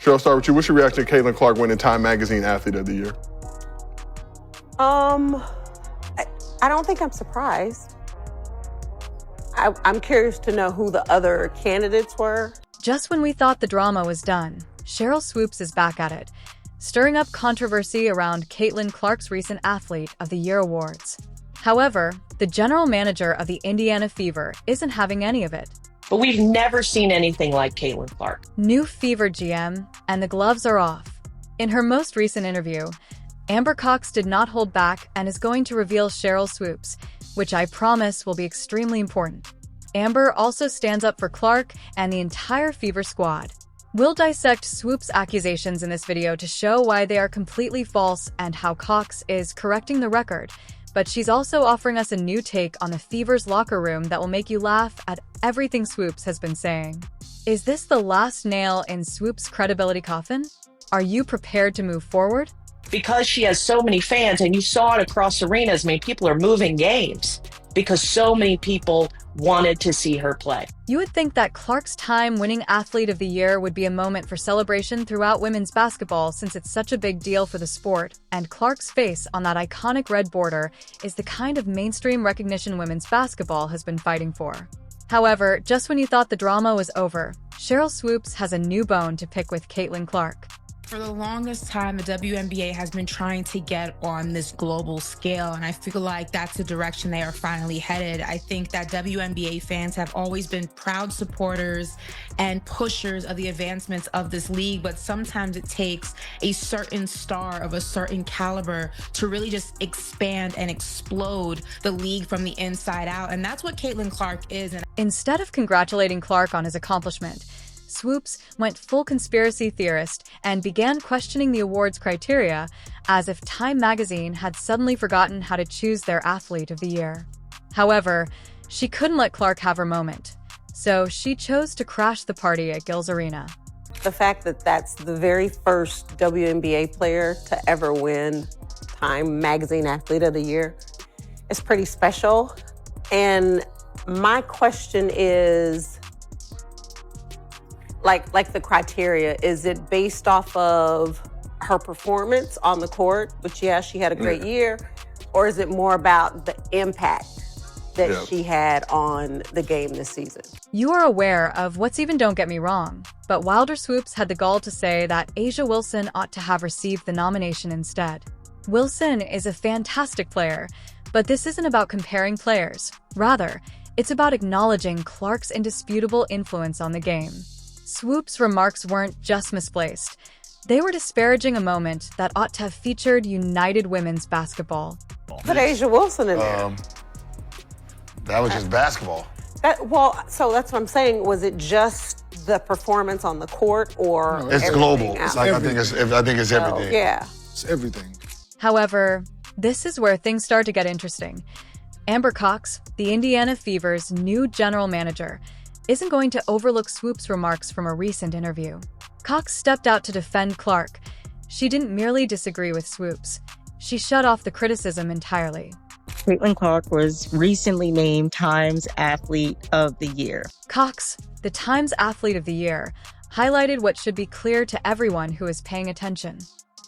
Cheryl, I'll start with you. What's your reaction to Caitlin Clark winning Time Magazine Athlete of the Year? I don't think I'm surprised. I'm curious to know who the other candidates were. Just when we thought the drama was done, Sheryl Swoopes is back at it, stirring up controversy around Caitlin Clark's recent Athlete of the Year awards. However, the general manager of the Indiana Fever isn't having any of it. But we've never seen anything like Caitlin Clark. New Fever GM, and the gloves are off. In her most recent interview, Amber Cox did not hold back and is going to reveal Sheryl Swoopes, which I promise will be extremely important. Amber also stands up for Clark and the entire Fever squad. We'll dissect Swoopes' accusations in this video to show why they are completely false and how Cox is correcting the record, but she's also offering us a new take on the Fever's locker room that will make you laugh at everything Swoopes has been saying. Is this the last nail in Swoopes' credibility coffin? Are you prepared to move forward? Because she has so many fans, and you saw it across arenas, I mean, people are moving games because so many people wanted to see her play. You would think that Clark's time winning Athlete of the Year would be a moment for celebration throughout women's basketball since it's such a big deal for the sport, and Clark's face on that iconic red border is the kind of mainstream recognition women's basketball has been fighting for. However, just when you thought the drama was over, Sheryl Swoopes has a new bone to pick with Caitlin Clark. For the longest time, the WNBA has been trying to get on this global scale, and I feel like that's the direction they are finally headed. I think that WNBA fans have always been proud supporters and pushers of the advancements of this league, but sometimes it takes a certain star of a certain caliber to really just expand and explode the league from the inside out, and that's what Caitlin Clark is. Instead of congratulating Clark on his accomplishment, Swoopes went full conspiracy theorist and began questioning the award's criteria as if Time magazine had suddenly forgotten how to choose their Athlete of the Year. However, she couldn't let Clark have her moment, so she chose to crash the party at Gil's Arena. The fact that that's the very first WNBA player to ever win Time magazine Athlete of the Year is pretty special. And my question is, like the criteria, is it based off of her performance on the court, which, yeah, she had a great year, or is it more about the impact that she had on the game this season? You are aware of what's even Don't Get Me Wrong, but Wilder Swoopes had the gall to say that A'ja Wilson ought to have received the nomination instead. Wilson is a fantastic player, but this isn't about comparing players. Rather, it's about acknowledging Clark's indisputable influence on the game. Swoopes' remarks weren't just misplaced. They were disparaging a moment that ought to have featured united women's basketball. Put A'ja Wilson in there. That was just basketball. So that's what I'm saying. Was it just the performance on the court, or it's global? Else? It's like I think it's everything. Yeah, it's everything. However, this is where things start to get interesting. Amber Cox, the Indiana Fever's new general manager, isn't going to overlook Swoopes' remarks from a recent interview. Cox stepped out to defend Clark. She didn't merely disagree with Swoopes. She shut off the criticism entirely. Caitlin Clark was recently named Time's Athlete of the Year. Cox, the Times Athlete of the Year, highlighted what should be clear to everyone who is paying attention.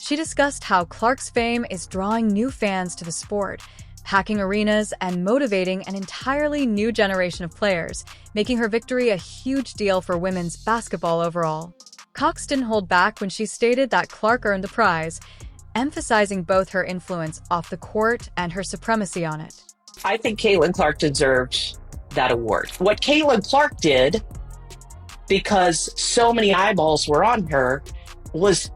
She discussed how Clark's fame is drawing new fans to the sport, packing arenas and motivating an entirely new generation of players, making her victory a huge deal for women's basketball overall. Cox didn't hold back when she stated that Clark earned the prize, emphasizing both her influence off the court and her supremacy on it. I think Caitlin Clark deserved that award. What Caitlin Clark did, because so many eyeballs were on her, was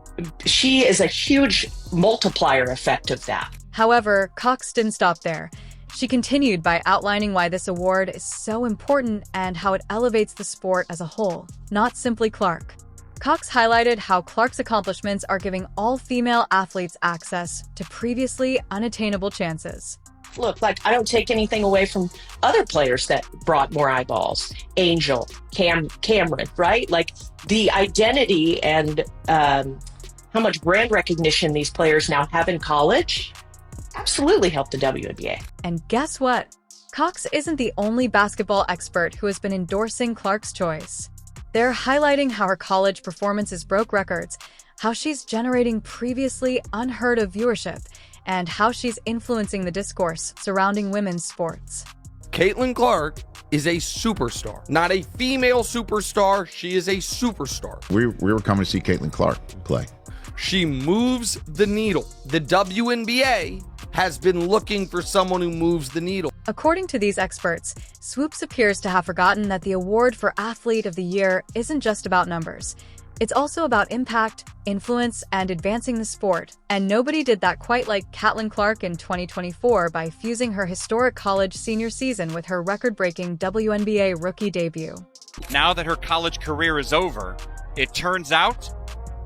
she is a huge multiplier effect of that. However, Cox didn't stop there. She continued by outlining why this award is so important and how it elevates the sport as a whole, not simply Clark. Cox highlighted how Clark's accomplishments are giving all female athletes access to previously unattainable chances. Look, like, I don't take anything away from other players that brought more eyeballs. Angel, Cameron, right? Like, the identity and how much brand recognition these players now have in college absolutely helped the WNBA. And guess what? Cox isn't the only basketball expert who has been endorsing Clark's choice. They're highlighting how her college performances broke records, how she's generating previously unheard of viewership, and how she's influencing the discourse surrounding women's sports. Caitlin Clark is a superstar, not a female superstar. She is a superstar. We were coming to see Caitlin Clark play. She moves the needle. The WNBA has been looking for someone who moves the needle. According to these experts, Swoops appears to have forgotten that the award for Athlete of the Year isn't just about numbers. It's also about impact, influence, and advancing the sport. And nobody did that quite like Caitlin Clark in 2024 by fusing her historic college senior season with her record-breaking WNBA rookie debut. Now that her college career is over, it turns out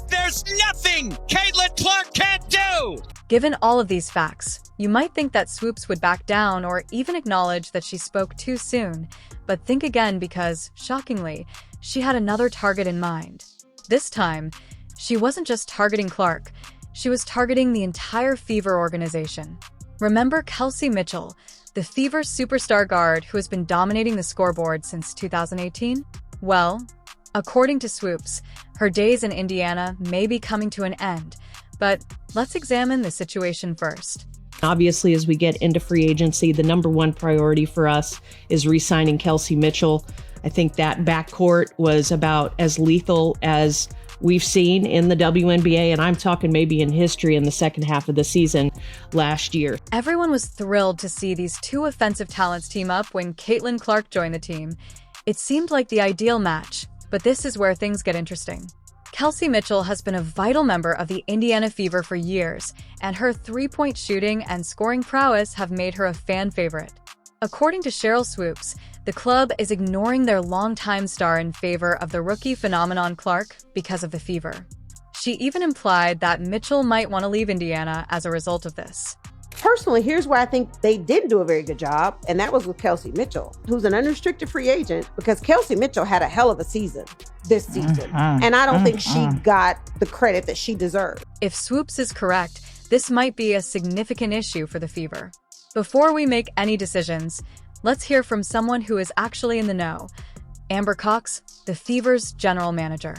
there's nothing Caitlin Clark can't do! Given all of these facts, you might think that Swoops would back down or even acknowledge that she spoke too soon. But think again because, shockingly, she had another target in mind. This time, she wasn't just targeting Clark, she was targeting the entire Fever organization. Remember Kelsey Mitchell, the Fever superstar guard who has been dominating the scoreboard since 2018? Well, according to Swoops, her days in Indiana may be coming to an end, but let's examine the situation first. Obviously, as we get into free agency, the number one priority for us is re-signing Kelsey Mitchell. I think that backcourt was about as lethal as we've seen in the WNBA, and I'm talking maybe in history in the second half of the season last year. Everyone was thrilled to see these two offensive talents team up when Caitlin Clark joined the team. It seemed like the ideal match, but this is where things get interesting. Kelsey Mitchell has been a vital member of the Indiana Fever for years, and her three-point shooting and scoring prowess have made her a fan favorite. According to Sheryl Swoopes, the club is ignoring their longtime star in favor of the rookie phenomenon Clark because of the Fever. She even implied that Mitchell might want to leave Indiana as a result of this. Personally, here's where I think they did do a very good job, and that was with Kelsey Mitchell, who's an unrestricted free agent, because Kelsey Mitchell had a hell of a season this season, and I don't think she got the credit that she deserved. If Swoops is correct, this might be a significant issue for the Fever. Before we make any decisions, let's hear from someone who is actually in the know. Amber Cox, the Fever's general manager.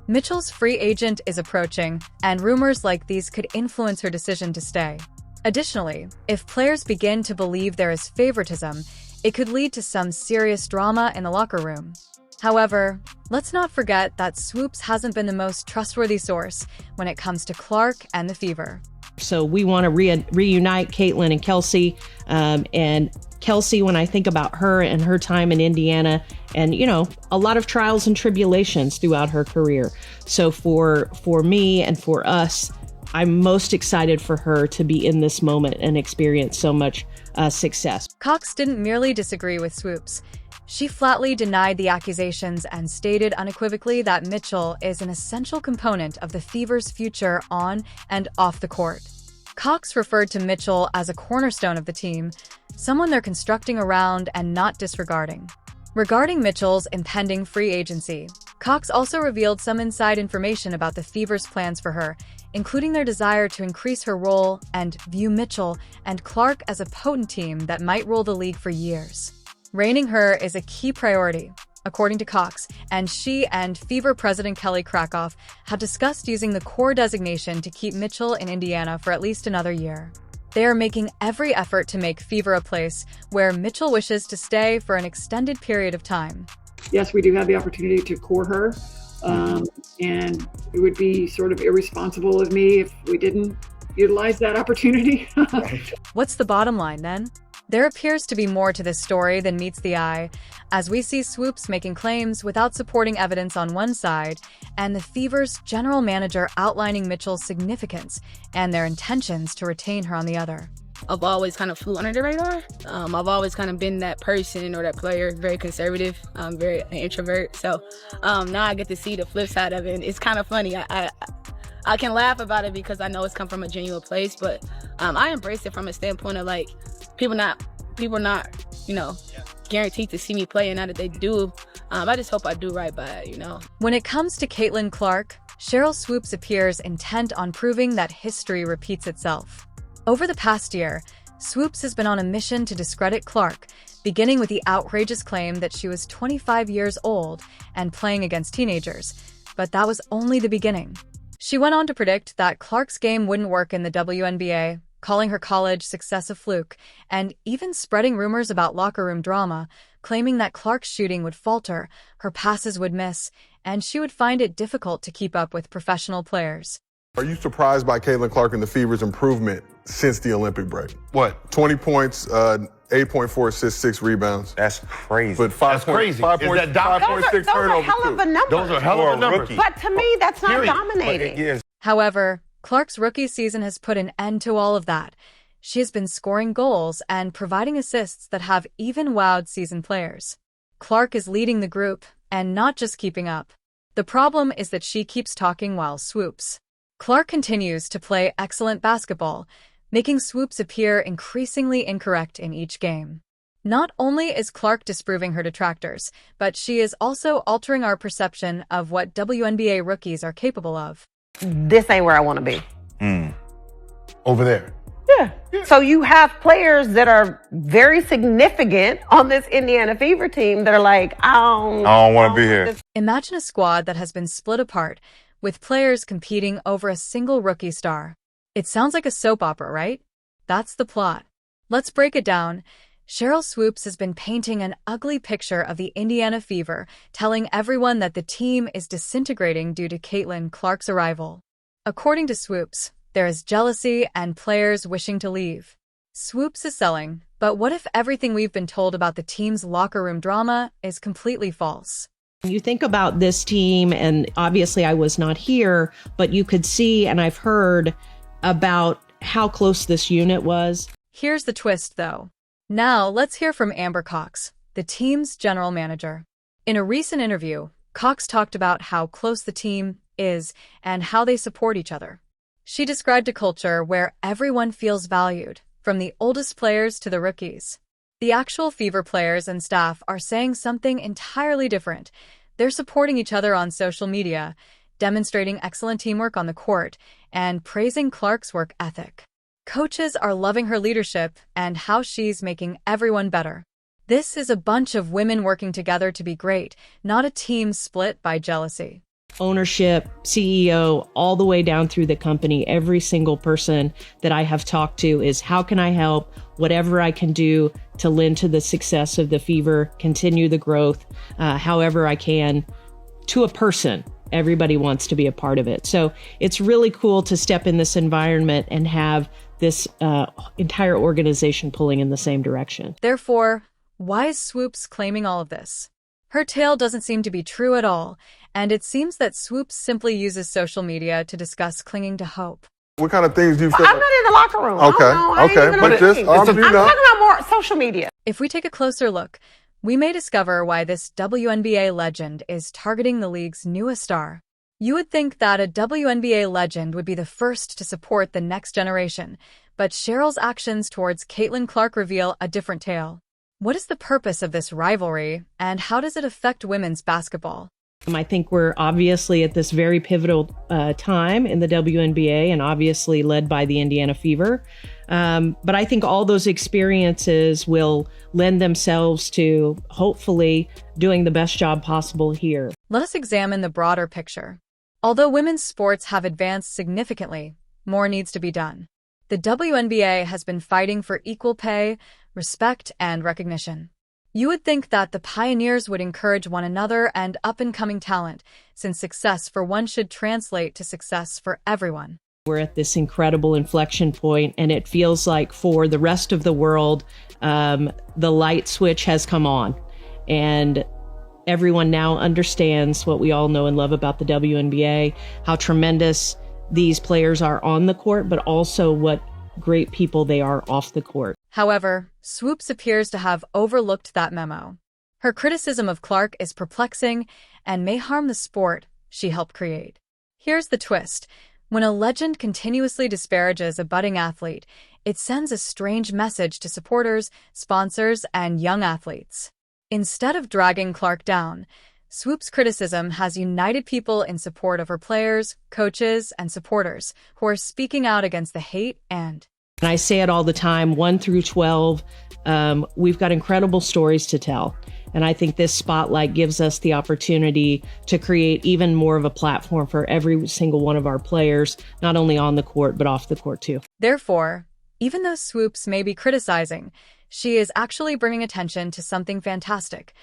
Mitchell's free agent is approaching, and rumors like these could influence her decision to stay. Additionally, if players begin to believe there is favoritism, it could lead to some serious drama in the locker room. However, let's not forget that Swoops hasn't been the most trustworthy source when it comes to Clark and the Fever. So we want to reunite Caitlin and Kelsey. And Kelsey, when I think about her and her time in Indiana, and, you know, a lot of trials and tribulations throughout her career. So for me and for us, I'm most excited for her to be in this moment and experience so much success. Cox didn't merely disagree with Swoops. She flatly denied the accusations and stated unequivocally that Mitchell is an essential component of the Fever's future on and off the court. Cox referred to Mitchell as a cornerstone of the team, someone they're constructing around and not disregarding. Regarding Mitchell's impending free agency, Cox also revealed some inside information about the Fever's plans for her, including their desire to increase her role and view Mitchell and Clark as a potent team that might rule the league for years. Reigning her is a key priority, according to Cox, and she and Fever president Kelly Krakoff have discussed using the core designation to keep Mitchell in Indiana for at least another year. They are making every effort to make Fever a place where Mitchell wishes to stay for an extended period of time. Yes, we do have the opportunity to core her, and it would be sort of irresponsible of me if we didn't utilize that opportunity. What's the bottom line then? There appears to be more to this story than meets the eye, as we see Swoops making claims without supporting evidence on one side, and the Fever's general manager outlining Mitchell's significance and their intentions to retain her on the other. I've always kind of flew under the radar. I've always kind of been that person or that player, very conservative, very an introvert. So now I get to see the flip side of it. And it's kind of funny. I can laugh about it because I know it's come from a genuine place, but I embrace it from a standpoint of like people not, you know, guaranteed to see me play, and now that they do, I just hope I do right by it, you know. When it comes to Caitlin Clark, Sheryl Swoopes appears intent on proving that history repeats itself. Over the past year, Swoops has been on a mission to discredit Clark, beginning with the outrageous claim that she was 25 years old and playing against teenagers. But that was only the beginning. She went on to predict that Clark's game wouldn't work in the WNBA, calling her college success a fluke, and even spreading rumors about locker room drama, claiming that Clark's shooting would falter, her passes would miss, and she would find it difficult to keep up with professional players. Are you surprised by Caitlin Clark and the Fever's improvement since the Olympic break? What? 20 points, 8.4 assists, 6 rebounds. That's crazy. But 5 That's crazy. 5.6 Those are hell of a number. Those are hell of a numbers. But to me, that's not dominating. However, Clark's rookie season has put an end to all of that. She has been scoring goals and providing assists that have even wowed seasoned players. Clark is leading the group and not just keeping up. The problem is that she keeps talking while Swoops. Clark continues to play excellent basketball, making Swoops appear increasingly incorrect in each game. Not only is Clark disproving her detractors, but she is also altering our perception of what WNBA rookies are capable of. This ain't where I want to be. Over there. Yeah. So you have players that are very significant on this Indiana Fever team that are like, I don't want to be here. Imagine a squad that has been split apart, with players competing over a single rookie star. It sounds like a soap opera, right? That's the plot. Let's break it down. Sheryl Swoopes has been painting an ugly picture of the Indiana Fever, telling everyone that the team is disintegrating due to Caitlin Clark's arrival. According to Swoopes, there is jealousy and players wishing to leave. Swoopes is selling, but what if everything we've been told about the team's locker room drama is completely false? You think about this team, and obviously I was not here, but you could see, and I've heard about how close this unit was. Here's the twist, though. Now, let's hear from Amber Cox, the team's general manager. In a recent interview, Cox talked about how close the team is and how they support each other. She described a culture where everyone feels valued, from the oldest players to the rookies. The actual Fever players and staff are saying something entirely different. They're supporting each other on social media, demonstrating excellent teamwork on the court, and praising Clark's work ethic. Coaches are loving her leadership and how she's making everyone better. This is a bunch of women working together to be great, not a team split by jealousy. Ownership, CEO, all the way down through the company, every single person that I have talked to is, how can I help? Whatever I can do to lend to the success of the Fever, continue the growth, however I can, to a person. Everybody wants to be a part of it. So it's really cool to step in this environment and have this entire organization pulling in the same direction. Therefore, why is Swoopes claiming all of this? Her tale doesn't seem to be true at all, and it seems that Swoopes simply uses social media to discuss clinging to hope. What kind of things do you feel? I'm not in the locker room. Okay. But just, I'm talking about more social media. If we take a closer look, we may discover why this WNBA legend is targeting the league's newest star. You would think that a WNBA legend would be the first to support the next generation, but Sheryl's actions towards Caitlin Clark reveal a different tale. What is the purpose of this rivalry, and how does it affect women's basketball? I think we're obviously at this very pivotal time in the WNBA, and obviously led by the Indiana Fever. But I think all those experiences will lend themselves to hopefully doing the best job possible here. Let us examine the broader picture. Although women's sports have advanced significantly, more needs to be done. The WNBA has been fighting for equal pay, respect, and recognition. You would think that the pioneers would encourage one another and up-and-coming talent, since success for one should translate to success for everyone. We're at this incredible inflection point, and it feels like for the rest of the world, the light switch has come on, and everyone now understands what we all know and love about the WNBA, how tremendous these players are on the court, but also what great people they are off the court. However, Swoopes appears to have overlooked that memo. Her criticism of Clark is perplexing and may harm the sport she helped create. Here's the twist. When a legend continuously disparages a budding athlete, it sends a strange message to supporters, sponsors, and young athletes. Instead of dragging Clark down, Swoopes' criticism has united people in support of her players, coaches, and supporters who are speaking out against the hate and And I say it all the time, 1 through 12, we've got incredible stories to tell. And I think this spotlight gives us the opportunity to create even more of a platform for every single one of our players, not only on the court, but off the court too. Therefore, even though Swoops may be criticizing, she is actually bringing attention to something fantastic.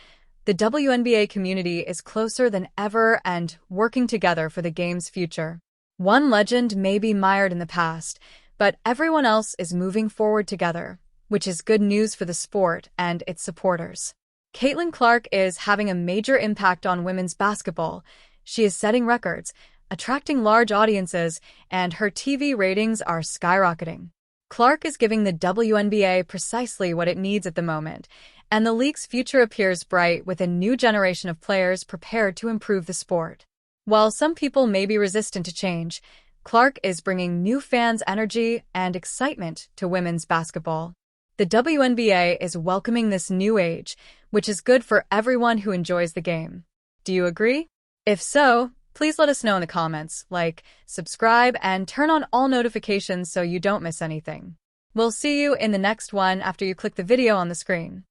The WNBA community is closer than ever and working together for the game's future. One legend may be mired in the past, but everyone else is moving forward together, which is good news for the sport and its supporters. Caitlin Clark is having a major impact on women's basketball. She is setting records, attracting large audiences, and her TV ratings are skyrocketing. Clark is giving the WNBA precisely what it needs at the moment, and the league's future appears bright with a new generation of players prepared to improve the sport. While some people may be resistant to change, Clark is bringing new fans' energy and excitement to women's basketball. The WNBA is welcoming this new age, which is good for everyone who enjoys the game. Do you agree? If so, please let us know in the comments, like, subscribe, and turn on all notifications so you don't miss anything. We'll see you in the next one after you click the video on the screen.